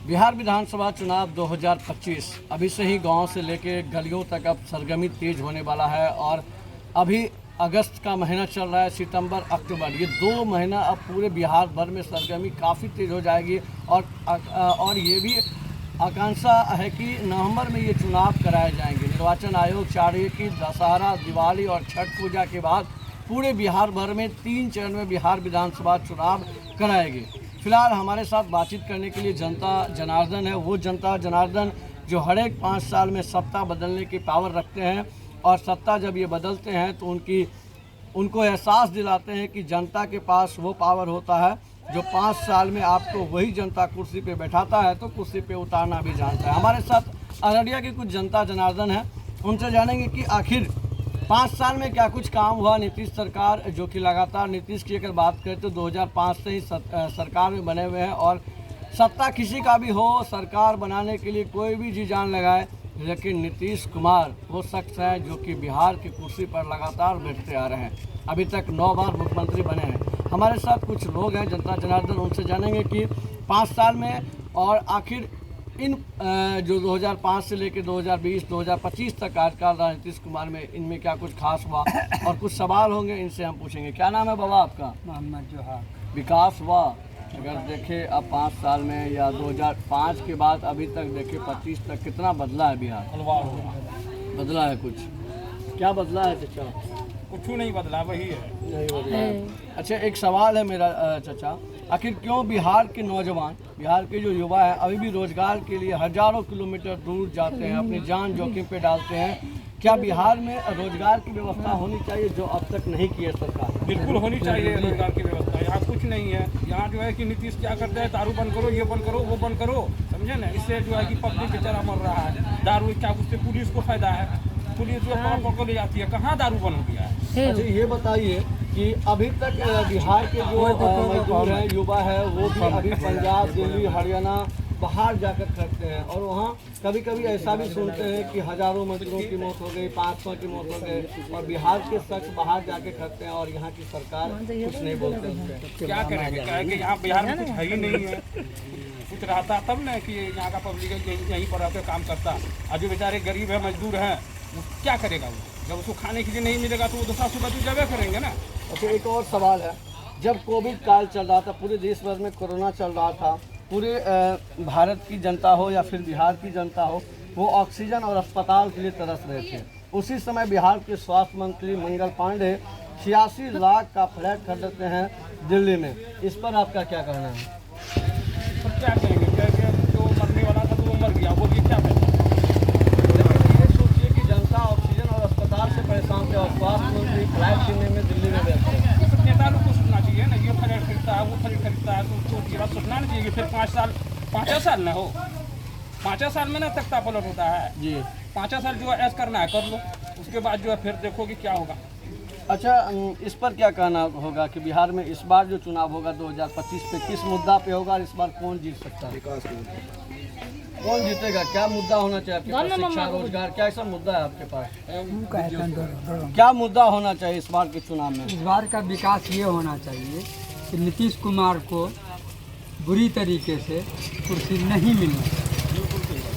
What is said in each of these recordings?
बिहार विधानसभा चुनाव 2025 अभी से ही गांव से लेकर गलियों तक अब सरगर्मी तेज होने वाला है और अभी अगस्त का महीना चल रहा है, सितंबर अक्टूबर, ये 2 महीना अब पूरे बिहार भर में सरगर्मी काफ़ी तेज हो जाएगी और ये भी आकांक्षा है कि नवंबर में ये चुनाव कराए जाएंगे। निर्वाचन आयोग चाह रही है कि दशहरा, दिवाली और छठ पूजा के बाद पूरे बिहार भर में 3 चरण में बिहार विधानसभा चुनाव कराएंगे। फिलहाल हमारे साथ बातचीत करने के लिए जनता जनार्दन है। वो जनता जनार्दन जो हर एक 5 साल में सत्ता बदलने की पावर रखते हैं और सत्ता जब ये बदलते हैं तो उनको एहसास दिलाते हैं कि जनता के पास वो पावर होता है जो 5 साल में आपको वही जनता कुर्सी पे बैठाता है तो कुर्सी पे उतारना भी जानता है। हमारे साथ अररिया के कुछ जनता जनार्दन हैं, उनसे जानेंगे कि आखिर 5 साल में क्या कुछ काम हुआ। नीतीश सरकार जो कि लगातार, नीतीश की अगर बात करें तो 2005 से ही सरकार में बने हुए हैं और सत्ता किसी का भी हो, सरकार बनाने के लिए कोई भी जी जान लगाए, लेकिन नीतीश कुमार वो शख्स हैं जो कि बिहार की कुर्सी पर लगातार बैठते आ रहे हैं। अभी तक 9 बार मुख्यमंत्री बने हैं। हमारे साथ कुछ लोग हैं जनता जनार्दन, उनसे जानेंगे कि 5 साल में और आखिर इन जो 2005 से लेकर 2020, 2025 तक कार्यकाल रहा नीतीश कुमार में, इनमें क्या कुछ खास हुआ और कुछ सवाल होंगे इनसे हम पूछेंगे। क्या नाम है बाबा आपका? मोहम्मद जोहार। विकास हुआ अगर देखें अब 5 साल में या 2005 के बाद अभी तक देखें 25 तक कितना बदला है बिहार? बदला है कुछ? क्या बदला है चाचा? कुछ नहीं बदला, वही है। नहीं बदला है। अच्छा, एक सवाल है मेरा चाचा, आखिर क्यों बिहार के नौजवान, बिहार के जो युवा हैं अभी भी रोजगार के लिए हजारों किलोमीटर दूर जाते हैं, अपनी जान जोखिम पे डालते हैं? क्या बिहार में रोजगार की व्यवस्था होनी चाहिए जो अब तक नहीं की है सरकार? बिल्कुल होनी चाहिए रोजगार की व्यवस्था। यहाँ कुछ नहीं है। यहाँ जो है कि नीतीश क्या करता है, दारू बंद करो, ये बंद करो, वो बंद करो, समझे ना। इससे जो है कि पब्लिक बेचारा मर रहा है। दारू क्या, उससे पुलिस को फायदा है, पुलिस जो पकड़ को ले जाती है। कहाँ दारू बंद हो गया है? अच्छा, ये बताइए कि अभी तक बिहार के जो मजदूर हैं, युवा है, वो भी अभी पंजाब, दिल्ली, हरियाणा बाहर जाकर खटते हैं और वहाँ कभी कभी ऐसा भी सुनते हैं कि हजारों मजदूरों की मौत हो गई, 500 की मौत हो गई और बिहार के शख्स बाहर जाके खटते हैं और यहाँ की सरकार कुछ नहीं बोलते हैं। क्या करेंगे? क्या है कि यहाँ बिहार में कुछ है ही नहीं है। कुछ रहता तब ना कि यहाँ का पब्लिक यहीं पर रहकर काम करता। और जो बेचारे गरीब है, मजदूर हैं, वो क्या करेगा? वो जब उसको खाने के लिए नहीं मिलेगा तो वो दूसरा सुबह तो जगह करेंगे ना। अच्छा, एक और सवाल है, जब कोविड काल चल रहा था, पूरे देश भर में कोरोना चल रहा था, पूरे भारत की जनता हो या फिर बिहार की जनता हो, वो ऑक्सीजन और अस्पताल के लिए तरस रहे थे। उसी समय बिहार के स्वास्थ्य मंत्री मंगल पांडे 86 लाख का फ्लैट खरीदते हैं दिल्ली में। इस पर आपका क्या कहना है? तो क्या करेंगे? क्या जो मरने वाला था तो वो मर गया, वो भी क्या करें? ये सोचिए कि जनता ऑक्सीजन और अस्पताल से परेशान थे और स्वास्थ्य मंत्री फ्लैट किनने में दिल्ली में व्यस्त है। नेता लोग को सोचना चाहिए ना, ये फ्लैट खरीदता है, वो फ्लैट खरीदता है, तो उसको ये बात सोचना नहीं चाहिए। फिर 5 साल ना हो, 5 साल में ना तख्ता पलट होता है जी। 5 साल जो है ऐश करना है, कर लो, उसके बाद जो है फिर देखो कि क्या होगा। अच्छा, इस पर क्या कहना होगा कि बिहार में इस बार जो चुनाव होगा 2025 पे किस मुद्दा पे होगा? इस बार कौन जीत सकता है? विकास कौन जीतेगा? क्या मुद्दा होना चाहिए आपके पास? शिक्षा, रोजगार, क्या ऐसा मुद्दा है आपके पास? क्या मुद्दा होना चाहिए इस बार के चुनाव में? इस बार का विकास ये होना चाहिए कि नीतीश कुमार को बुरी तरीके से कुर्सी नहीं मिलनी।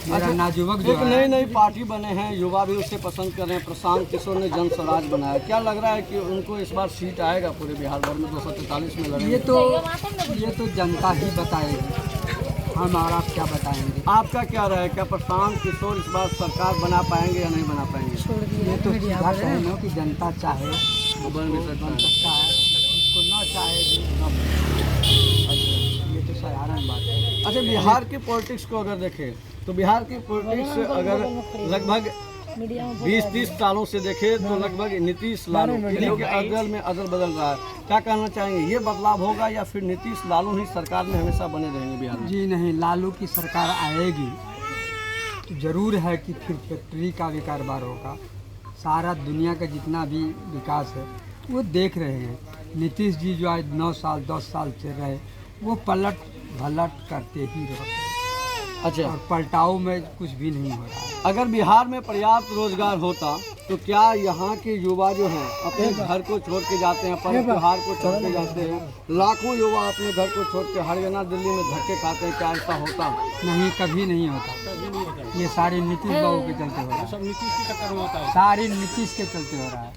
मेरा नाजुवक जो एक नई नई पार्टी बने हैं, युवा भी उसे पसंद कर रहे हैं। प्रशांत किशोर ने जन स्वराज बनाया, क्या लग रहा है कि उनको इस बार सीट आएगा पूरे बिहार भर में? 243 में लड़ेंगे। ये तो जनता ही बताएगी, हम और आप क्या बताएंगे। आपका क्या राय है, क्या प्रशांत किशोर इस बार सरकार बना पाएंगे या नहीं बना पाएंगे? ये तो सीधा कहना कि जनता चाहे वो बन भी सकता है। सकता है, उसको न चाहे भी ये तो साधारण बात है। अच्छा, बिहार की पॉलिटिक्स को अगर देखें तो बिहार की पॉलिटिक्स अगर लगभग 20-30 सालों से देखें तो लगभग नीतीश लालू के अदल में अदल बदल रहा है। क्या कहना चाहेंगे, ये बदलाव होगा या फिर नीतीश लालू ही सरकार में हमेशा बने रहेंगे बिहार में? जी नहीं, लालू की सरकार आएगी तो ज़रूर है कि फिर फैक्ट्री का भी कारोबार होगा। सारा दुनिया का जितना भी विकास है वो देख रहे हैं। नीतीश जी जो आज 9 साल 10 साल से रहे, वो पलट भलट करते ही रहे। अच्छा, और पलटाव में कुछ भी नहीं हो रहा है। अगर बिहार में पर्याप्त रोजगार होता तो क्या यहाँ के युवा जो हैं अपने घर को छोड़ के जाते हैं, पर्व त्योहार को छोड़ के जाते हैं, लाखों युवा अपने घर को छोड़ के हरियाणा दिल्ली में धक्के खाते हैं, क्या ऐसा होता? नहीं, कभी नहीं होता। ये सारे नीतीश बाबू के चलते हो रहा है, सब नीतीश के चक्कर में होता है। सारे नीतीश के चलते हो रहा है।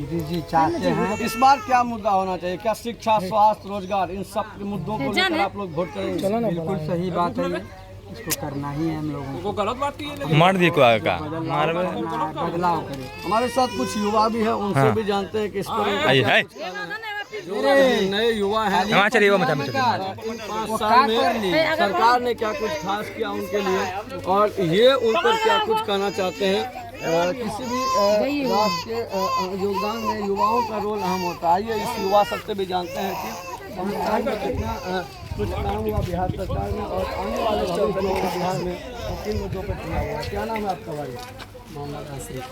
नीतीश जी चाहते हैं इस बार क्या मुद्दा होना चाहिए? क्या शिक्षा, स्वास्थ्य, रोजगार, इन सब के मुद्दों को लेकर आप लोग वोट करेंगे? बिल्कुल सही बात है, इसको करना ही है हम लोगों को। वो गलत बात की है, मार दी को का बदलाव करे। हमारे साथ कुछ युवा भी है, उनसे भी जानते हैं कि इस पर आई है जो नए युवा हैं हाँ चलिए वो मचा इन 5 साल में सरकार ने क्या कुछ खास किया उनके लिए, और ये ऊपर क्या कुछ कहना चाहते हैं? किसी भी राष्ट्र के योगदान में युवाओं का रोल अहम होता है। आइए इस युवा सबसे भी जानते हैं कि संविधान में कितना कुछ काम हुआ बिहार सरकार में, और आने वाले भविष्य में बिहार में किन मुद्दों पर चुना हुआ। क्या नाम है आपका भाई? मोहम्मद आसिफ।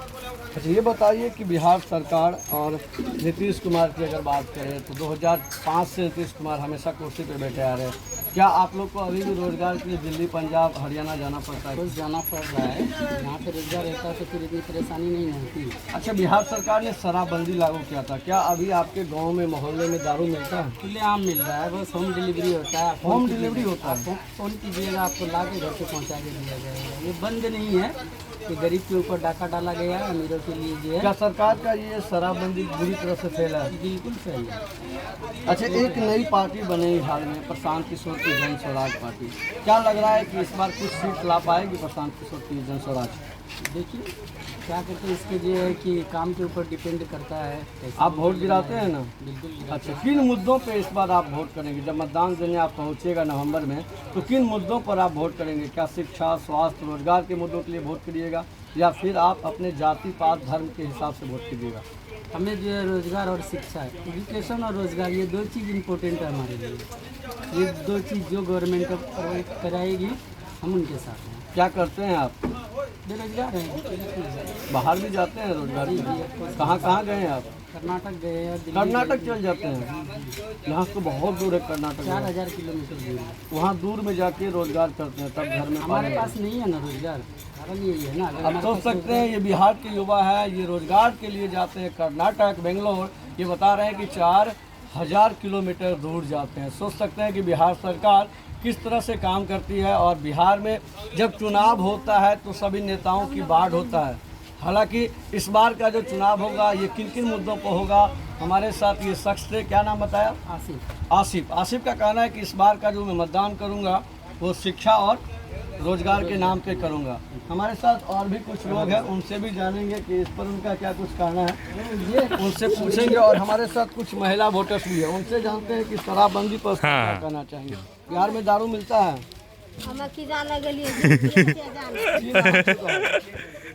अच्छा, ये बताइए कि बिहार सरकार और नीतीश कुमार की अगर बात करें तो 2005 से नीतीश कुमार हमेशा कुर्सी पे बैठे आ रहे हैं। क्या आप लोग को अभी भी रोजगार के लिए दिल्ली, पंजाब, हरियाणा जाना पड़ता है? कुछ जाना पड़ रहा है। यहाँ पे रोजगार रहता है तो फिर इतनी परेशानी नहीं होती। अच्छा, बिहार सरकार ने शराबबंदी लागू किया था, क्या अभी आपके गांव में, मोहल्ले में दारू मिलता है? खुलेआम मिल रहा है, बस होम डिलीवरी होता है। होम डिलीवरी होता है? फोन कीजिएगा, आपको ला के घर पे पहुँचा के दिया जाएगा। ये बंद नहीं है कि गरीब के ऊपर डाका डाला गया है, अमीरों के लिए जो है। क्या सरकार का ये शराबबंदी बुरी तरह से फैला है? बिल्कुल सही है। अच्छा, एक नई पार्टी बनी हाल में, प्रशांत किशोर की जन स्वराज पार्टी। क्या लग रहा है कि इस बार कुछ सीट ला पाएगी प्रशांत किशोर की जन स्वराज? देखिए क्या कहते हैं, इसके जो है कि काम के ऊपर डिपेंड करता है। कैसे आप वोट गिराते हैं ना? बिल्कुल गिराते अच्छा, किन मुद्दों पे इस बार आप वोट करेंगे? जब मतदान देने आप पहुंचेगा नवंबर में, तो किन मुद्दों पर आप वोट करेंगे? क्या शिक्षा, स्वास्थ्य, रोजगार के मुद्दों के लिए वोट करिएगा, या फिर आप अपने जाति, पात, धर्म के हिसाब से वोट कीजिएगा? हमें जो है रोजगार और शिक्षा है, एजुकेशन और रोजगार, ये दो चीज़ इम्पोर्टेंट है हमारे लिए। ये दो चीज़ जो गवर्नमेंट कराएगी हम उनके साथ हैं। क्या करते हैं आप? बेरोजगार हैं। बाहर भी जाते हैं रोजगार के लिए? कहाँ गए हैं आप? कर्नाटक गए हैं, दिल्ली कर्नाटक चल जाते हैं? यहाँ से तो बहुत दूर है कर्नाटक। 4000 किलोमीटर दूर है। वहाँ दूर में जाके रोजगार करते हैं, तब घर में हमारे पानी पास नहीं है ना रोजगार, कारण यही है ना। अगर अब हमारे सोच पास सकते हैं ये बिहार के युवा है, ये रोजगार के लिए जाते हैं कर्नाटक, बेंगलोर। ये बता रहे हैं कि 4000 किलोमीटर दूर जाते हैं। सोच सकते हैं कि बिहार सरकार किस तरह से काम करती है। और बिहार में जब चुनाव होता है तो सभी नेताओं की बाढ़ होता है। हालांकि इस बार का जो चुनाव होगा ये किन किन मुद्दों पर होगा, हमारे साथ ये शख्स थे, क्या नाम बताया? आसिफ का कहना है कि इस बार का जो मैं मतदान करूंगा वो शिक्षा और रोजगार के नाम पे करूंगा। हमारे साथ और भी कुछ लोग हैं, उनसे भी जानेंगे कि इस पर उनका क्या कुछ कहना है, ये उनसे पूछेंगे। और हमारे साथ कुछ महिला वोटर्स भी है, उनसे जानते हैं कि शराबबंदी पर क्या कहना चाहेंगे। बिहार में दारू मिलता है? हमें की जाने के लिए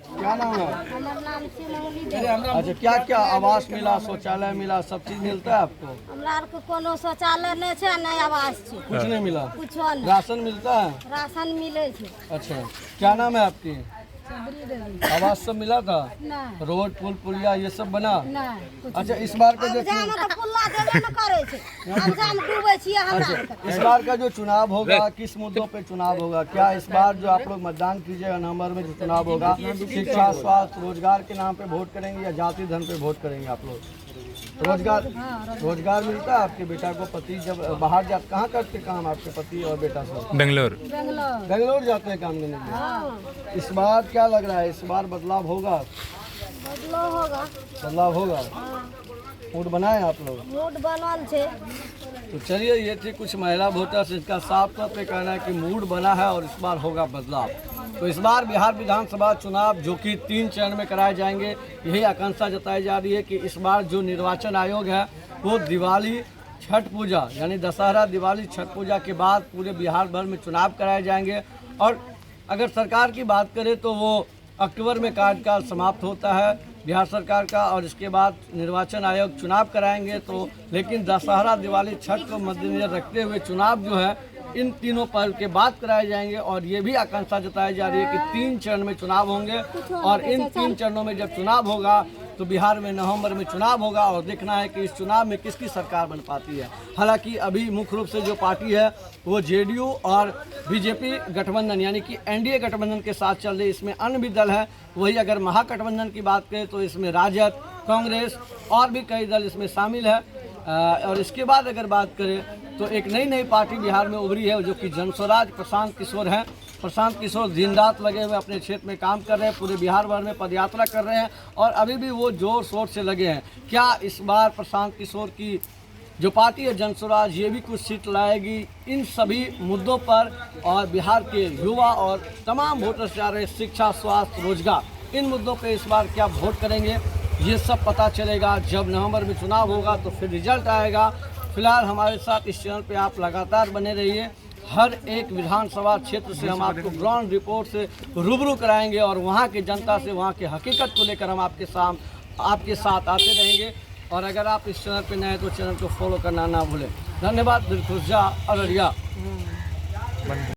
क्या नाम है? हमार नाम से मौली दे। अच्छा, क्या क्या आवास मिला, शौचालय मिला, सब चीज मिलता है आपको? हमरा आर के कोनो शौचालय नहीं छै, नहीं आवास छै, कुछ नहीं मिला? कुछो नहीं। राशन मिलता है? राशन मिले छै। अच्छा, क्या नाम है आपकी? सबरी देवी। आवास सब मिला था? नहीं रोड, पुल, पुलिया ये सब बना? नहीं कुछ। अच्छा, इस बार का जो जाम तो पुल्ला देबे न करे छै, हम जाम डूबे छियै हमरा आर के। इस बार का जो चुनाव होगा किस मुद्दों पे चुनाव होगा? क्या इस बार जो आप लोग मतदान कीजिएगा नवंबर में जो चुनाव होगा, शिक्षा, स्वास्थ्य, रोजगार के नाम पे वोट करेंगे या जाति धर्म पे वोट करेंगे आप लोग? रोजगार मिलता है आपके बेटा को? पति जब बाहर जा, कहाँ करते काम आपके पति और बेटा सब? बेंगलोर बेंगलोर जाते हैं काम करने के लिए। इस बार क्या लग रहा है, इस बार बदलाव होगा? बदलाव होगा। वोट बनाए आप लोग? रोड बनल छै। तो चलिए, ये थी कुछ महिला वोटर्स, इसका साफ तौर पे कहना है कि मूड बना है और इस बार होगा बदलाव। तो इस बार बिहार विधानसभा चुनाव जो कि 3 चरण में कराए जाएंगे, यही आकांक्षा जताई जा रही है कि इस बार जो निर्वाचन आयोग है वो दिवाली, छठ पूजा यानी दशहरा, दिवाली, छठ पूजा के बाद पूरे बिहार भर में चुनाव कराए जाएंगे। और अगर सरकार की बात करें तो वो अक्टूबर में कार्यकाल समाप्त होता है बिहार सरकार का, और इसके बाद निर्वाचन आयोग चुनाव कराएंगे। तो लेकिन दशहरा, दिवाली, छठ को मद्देनजर रखते हुए चुनाव जो है इन तीनों पर्व के बाद कराए जाएंगे। और ये भी आकांक्षा जताई जा रही है कि 3 चरण में चुनाव होंगे, और इन 3 चरणों में जब चुनाव होगा तो बिहार में नवंबर में चुनाव होगा और देखना है कि इस चुनाव में किसकी सरकार बन पाती है। हालांकि अभी मुख्य रूप से जो पार्टी है वो जेडीयू और बीजेपी गठबंधन यानी कि एनडीए गठबंधन के साथ चल रही। इसमें अन्य भी दल है। वही अगर महागठबंधन की बात करें तो इसमें राजद, कांग्रेस और भी कई दल इसमें शामिल है। और इसके बाद अगर बात करें तो एक नई पार्टी बिहार में उभरी है जो कि जनस्वराज प्रशांत किशोर हैं। प्रशांत किशोर दिन रात लगे हुए अपने क्षेत्र में काम कर रहे हैं, पूरे बिहार भर में पदयात्रा कर रहे हैं और अभी भी वो जोर शोर से लगे हैं। क्या इस बार प्रशांत किशोर की जो पार्टी है जनस्वराज ये भी कुछ सीट लाएगी? इन सभी मुद्दों पर और बिहार के युवा और तमाम वोटर्स जा रहे शिक्षा, स्वास्थ्य, रोजगार, इन मुद्दों पे इस बार क्या वोट करेंगे ये सब पता चलेगा जब नवंबर में चुनाव होगा तो फिर रिजल्ट आएगा। फिलहाल हमारे साथ इस चैनल पे आप लगातार बने रहिए। हर एक विधानसभा क्षेत्र से हम आपको ग्राउंड रिपोर्ट से रूबरू कराएंगे और वहाँ की जनता से वहाँ की हकीकत को लेकर हम आपके साथ आते रहेंगे। और अगर आप इस चैनल पे नए हैं तो चैनल को फॉलो करना ना भूलें। धन्यवाद। दिलखुश झा, अररिया।